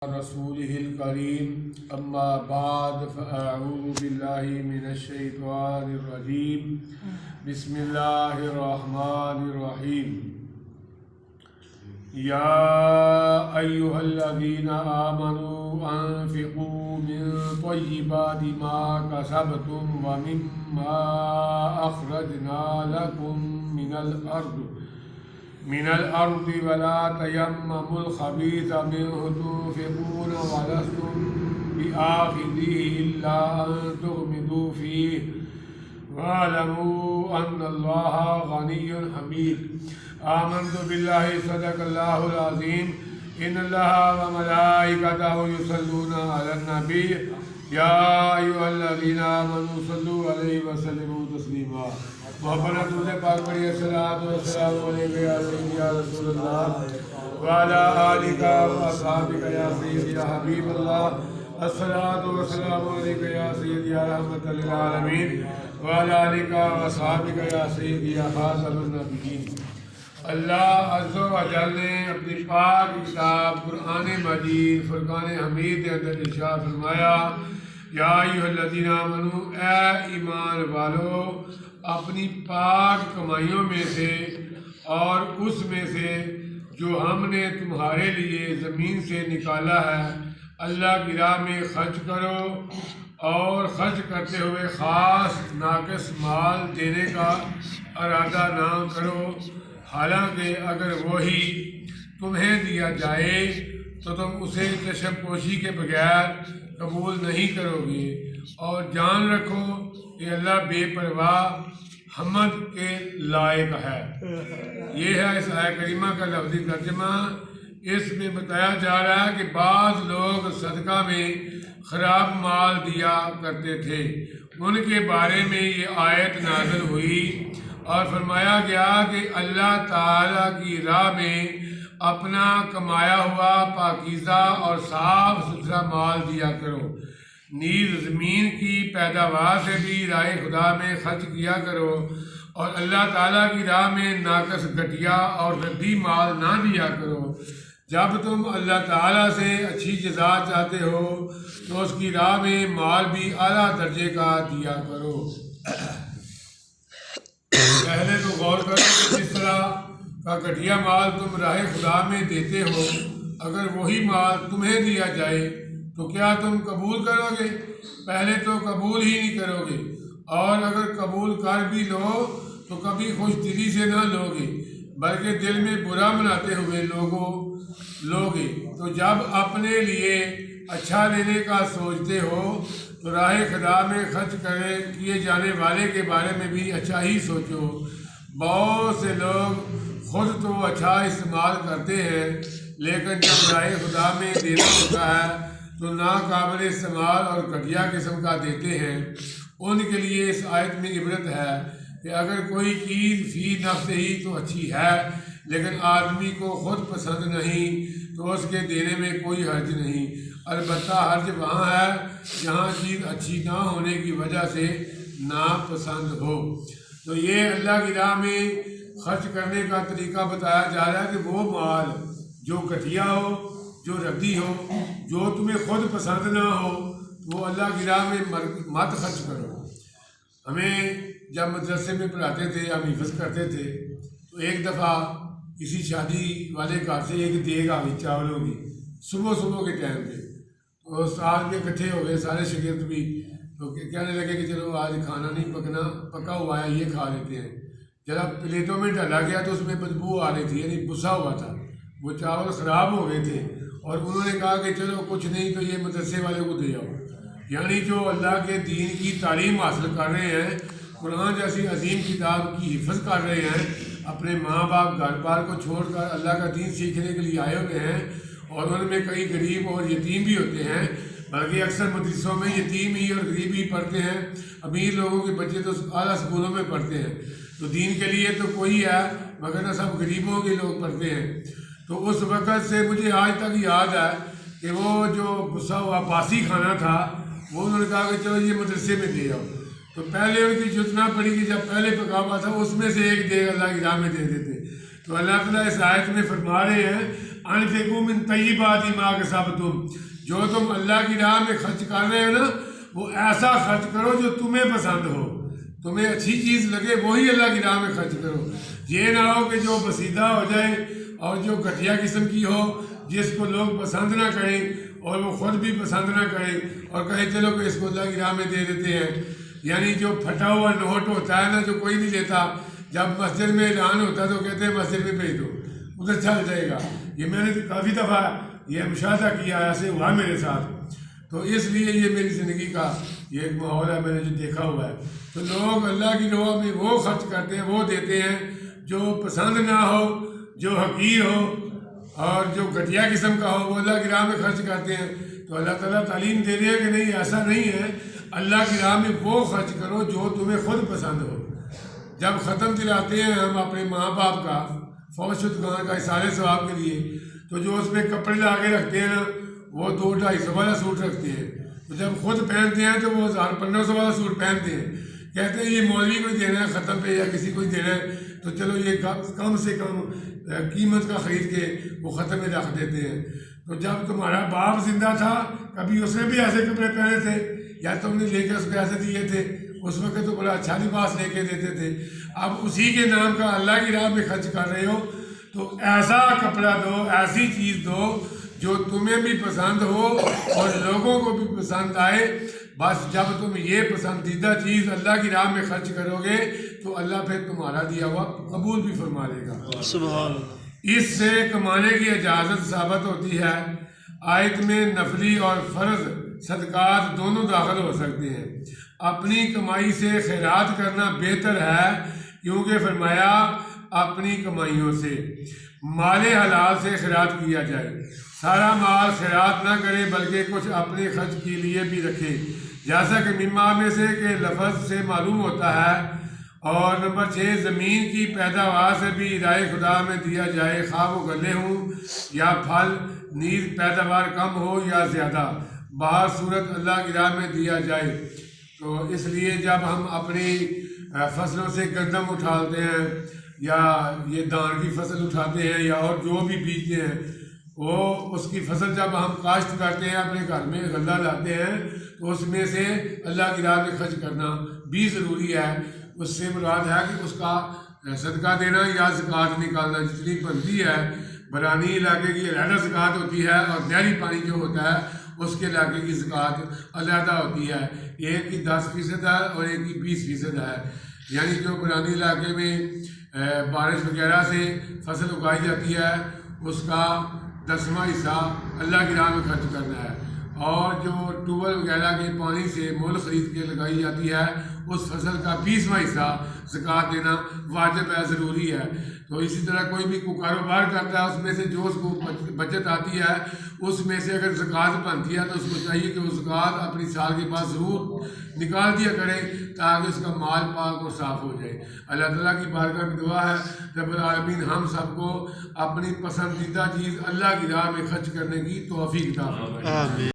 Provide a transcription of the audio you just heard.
رسوله الكريم أما بعد فأعوذ بالله من الشيطان الرجيم بسم الله الرحمن الرحيم يا أيها الذين آمنوا أنفقوا من طيبات ما كسبتم ومما أخرجنا لكم من الأرض ولا تيمموا الخبيث منه تنفقون ولستم بآخذه إلا أن تغمضوا فيه واعلموا أن الله غني حميد آمنت بالله صدق الله العظيم إن الله وملائكته يصلون على النبي يا أيها الذين آمنوا صلوا عليه وسلموا تسليما محمد رسول پاک پڑھیے الصلاۃ والسلام علیک یا سیدی یا رسول اللہ وعلی آلک واصحابک یا سیدی یا حبیب اللہ الصلاۃ والسلام علیک یا سیدی یا رحمۃ للعالمین وعلی آلک واصحابک یا سیدی یا خاتم النبیین۔ اللہ عز و جل نے اپنی پاک کتاب قرآن مجید فرقان حمید کے اندر ارشاد فرمایا یا ایھا الذین آمنو، اے ایمان والو، اپنی پاک کمائیوں میں سے اور اس میں سے جو ہم نے تمہارے لیے زمین سے نکالا ہے اللہ کی راہ میں خرچ کرو، اور خرچ کرتے ہوئے خاص ناقص مال دینے کا ارادہ نہ کرو، حالانکہ اگر وہی تمہیں دیا جائے تو تم اسے چشم پوشی کے بغیر قبول نہیں کرو گے، اور جان رکھو کہ اللہ بے پرواہ حمد کے لائق ہے۔ یہ ہے اس آیت کریمہ کا لفظی ترجمہ۔ اس میں بتایا جا رہا ہے کہ بعض لوگ صدقہ میں خراب مال دیا کرتے تھے، ان کے بارے میں یہ آیت نازل ہوئی اور فرمایا گیا کہ اللہ تعالیٰ کی راہ میں اپنا کمایا ہوا پاکیزہ اور صاف ستھرا مال دیا کرو، نیز زمین کی پیداوار سے بھی راہ خدا میں خرچ کیا کرو، اور اللہ تعالیٰ کی راہ میں ناقص گھٹیا اور ردی مال نہ دیا کرو۔ جب تم اللہ تعالیٰ سے اچھی جزا چاہتے ہو تو اس کی راہ میں مال بھی اعلیٰ درجے کا دیا کرو۔ پہلے تو غور کرو کہ جس طرح کا گھٹیا مال تم راہ خدا میں دیتے ہو، اگر وہی مال تمہیں دیا جائے تو کیا تم قبول کرو گے؟ پہلے تو قبول ہی نہیں کرو گے، اور اگر قبول کر بھی لو تو کبھی خوش دلی سے نہ لو گے، بلکہ دل میں برا مناتے ہوئے لوگے۔ تو جب اپنے لیے اچھا لینے کا سوچتے ہو تو راہ خدا میں خرچ کیے جانے والے کے بارے میں بھی اچھا ہی سوچو۔ بہت سے لوگ خود تو اچھا استعمال کرتے ہیں، لیکن جب راہ خدا میں دینا ہوتا ہے تو ناقابل استعمال اور گھٹیا قسم کا دیتے ہیں۔ ان کے لیے اس آیت میں عبرت ہے کہ اگر کوئی چیز فی نفس ہی تو اچھی ہے لیکن آدمی کو خود پسند نہیں تو اس کے دینے میں کوئی حرج نہیں، البتہ حرج وہاں ہے جہاں چیز اچھی نہ ہونے کی وجہ سے ناپسند ہو۔ تو یہ اللہ کی راہ میں خرچ کرنے کا طریقہ بتایا جا رہا ہے کہ وہ مال جو گھٹیا ہو، جو ردی ہو، جو تمہیں خود پسند نہ ہو، وہ اللہ کی راہ میں مت خرچ کرو۔ ہمیں جب مدرسے میں پڑھاتے تھے یا حفظ کرتے تھے تو ایک دفعہ کسی شادی والے گھر سے ایک دیگ آ گئی چاولوں کی صبح کے ٹائم پہ، تو استاد بھی اکٹھے ہو گئے، سارے شاگرد بھی، تو کہنے لگے کہ چلو آج کھانا نہیں پکا ہوا ہے، یہ کھا لیتے ہیں۔ جب پلیٹوں میں ڈالا گیا تو اس میں بدبو آ رہی تھی، یعنی بسا ہوا تھا، وہ چاول خراب ہو گئے تھے، اور انہوں نے کہا کہ چلو کچھ نہیں تو یہ مدرسے والے کو دے آؤ۔ یعنی جو اللہ کے دین کی تعلیم حاصل کر رہے ہیں، قرآن جیسی عظیم کتاب کی حفظ کر رہے ہیں، اپنے ماں باپ گھر بار کو چھوڑ کر اللہ کا دین سیکھنے کے لیے آئے ہوتے ہیں، اور ان میں کئی غریب اور یتیم بھی ہوتے ہیں، بلکہ اکثر مدرسوں میں یتیم ہی اور غریب ہی پڑھتے ہیں، امیر لوگوں کے بچے تو اعلیٰ اسکولوں میں پڑھتے ہیں، تو دین کے لیے تو کوئی ہے مگر نہ سب غریبوں کے لوگ پڑھتے ہیں۔ تو اس وقت سے مجھے آج تک یاد ہے کہ وہ جو بسا ہوا باسی کھانا تھا وہ انہوں نے کہا کہ چلو یہ مدرسے میں دے آؤ، تو پہلے ان کی جتنا پڑی کہ جب پہلے پکا ہوا تھا اس میں سے ایک دیگ اللہ کی راہ میں دے دیتے۔ تو اللہ تعالیٰ اس آیت میں فرما رہے ہیں انفقوا من طیبات ما کسبتم، جو تم اللہ کی راہ میں خرچ کر رہے ہو نا وہ ایسا خرچ کرو جو تمہیں پسند ہو، تمہیں اچھی چیز لگے وہی اللہ کی راہ میں خرچ کرو۔ یہ نہ ہو کہ جو بسیدہ ہو جائے اور جو گھٹیا قسم کی ہو جس کو لوگ پسند نہ کریں اور وہ خود بھی پسند نہ کریں اور کہیں چلو کہ اس کو اللہ کی راہ میں دے دیتے ہیں۔ یعنی جو پھٹا ہوا نوٹ ہوتا ہے نا جو کوئی نہیں لیتا، جب مسجد میں اعلان ہوتا ہے تو کہتے ہیں مسجد میں بھیج دو ادھر چل جائے گا۔ یہ میں نے کافی دفعہ یہ مشاہدہ کیا، ایسے ہوا میرے ساتھ، تو اس لیے یہ میری زندگی کا یہ ایک ماحول ہے، میں نے جو دیکھا ہوا ہے۔ تو لوگ اللہ کی راہ میں وہ خرچ کرتے ہیں، وہ دیتے ہیں جو پسند نہ ہو، جو حقیر ہو اور جو گھٹیا قسم کا ہو وہ اللہ کی راہ میں خرچ کرتے ہیں۔ تو اللہ تعالیٰ تعلیم دے رہے ہیں کہ نہیں ایسا نہیں ہے، اللہ کی راہ میں وہ خرچ کرو جو تمہیں خود پسند ہو۔ جب ختم دلاتے ہیں ہم اپنے ماں باپ کا فوج شدگان کا اثارِ ثواب کے لیے، تو جو اس میں کپڑے لا کے رکھتے ہیں نا وہ 200-250 والا سوٹ رکھتے ہیں، تو جب خود پہنتے ہیں تو وہ 1500 والا سوٹ پہنتے ہیں، کہتے ہیں یہ مولوی کو دینا ہے ختم پہ یا کسی کو دینا ہے تو چلو یہ کم سے کم قیمت کا خرید کے وہ ختم میں رکھ دیتے ہیں۔ تو جب تمہارا باپ زندہ تھا کبھی اس نے بھی ایسے کپڑے پہنے تھے یا تم نے لے کے اس کو ایسے دیے تھے؟ اس وقت تو بڑا اچھا لباس لے کے دیتے تھے۔ اب اسی کے نام کا اللہ کی راہ میں خرچ کر رہے ہو تو ایسا کپڑا دو، ایسی چیز دو جو تمہیں بھی پسند ہو اور لوگوں کو بھی پسند آئے۔ بس جب تم یہ پسندیدہ چیز اللہ کی راہ میں خرچ کرو گے تو اللہ پھر تمہارا دیا ہوا قبول بھی فرما لے گا۔ سبحان اللہ۔ اس سے کمانے کی اجازت ثابت ہوتی ہے۔ آیت میں نفلی اور فرض صدقات دونوں داخل ہو سکتے ہیں۔ اپنی کمائی سے خیرات کرنا بہتر ہے، کیونکہ فرمایا اپنی کمائیوں سے مال حلال سے خیرات کیا جائے۔ سارا مال خیرات نہ کرے بلکہ کچھ اپنے خرچ کے لیے بھی رکھے، جیسا کہ مما میں سے کہ لفظ سے معلوم ہوتا ہے۔ اور نمبر 6 زمین کی پیداوار سے بھی رائے خدا میں دیا جائے، خواہ وہ گلے ہوں یا پھل، نیز پیداوار کم ہو یا زیادہ، بہر صورت اللہ کی راہ میں دیا جائے۔ تو اس لیے جب ہم اپنی فصلوں سے گندم اٹھاتے ہیں یا یہ دان کی فصل اٹھاتے ہیں یا اور جو بھی بیجتے ہیں، وہ اس کی فصل جب ہم کاشت کرتے ہیں اپنے گھر میں غلہ لاتے ہیں تو اس میں سے اللہ کی راہ میں خرچ کرنا بھی ضروری ہے۔ اس سے مراد ہے کہ اس کا صدقہ دینا یا زکوٰۃ نکالنا جتنی بنتی ہے۔ برانی علاقے کی علیحدہ زکوٰۃ ہوتی ہے اور نہری پانی جو ہوتا ہے اس کے علاقے کی زکوٰۃ علیحدہ ہوتی ہے، ایک کی 10% ہے اور ایک کی 20% ہے۔ یعنی جو برانی علاقے میں بارش وغیرہ سے فصل اگائی جاتی ہے اس کا 10واں حصہ اللہ کی راہ میں خرچ کرنا ہے، اور جو ٹیوبل وغیرہ کے پانی سے مول خرید کے لگائی جاتی ہے اس فصل کا 20واں حصہ زکوٰۃ دینا واجب ہے، ضروری ہے۔ تو اسی طرح کوئی بھی کاروبار کرتا ہے اس میں سے جو اس کو بچت آتی ہے اس میں سے اگر زکوٰۃ بنتی ہے تو اس کو چاہیے کہ وہ زکوٰۃ اپنی سال کے بعد ضرور نکال دیا کرے تاکہ اس کا مال پاک اور صاف ہو جائے۔ اللہ تعالیٰ کی بارگاہ میں دعا ہے رب العالمین ہم سب کو اپنی پسندیدہ چیز اللہ کی راہ میں خرچ کرنے کی توفیق عطا فرمائے۔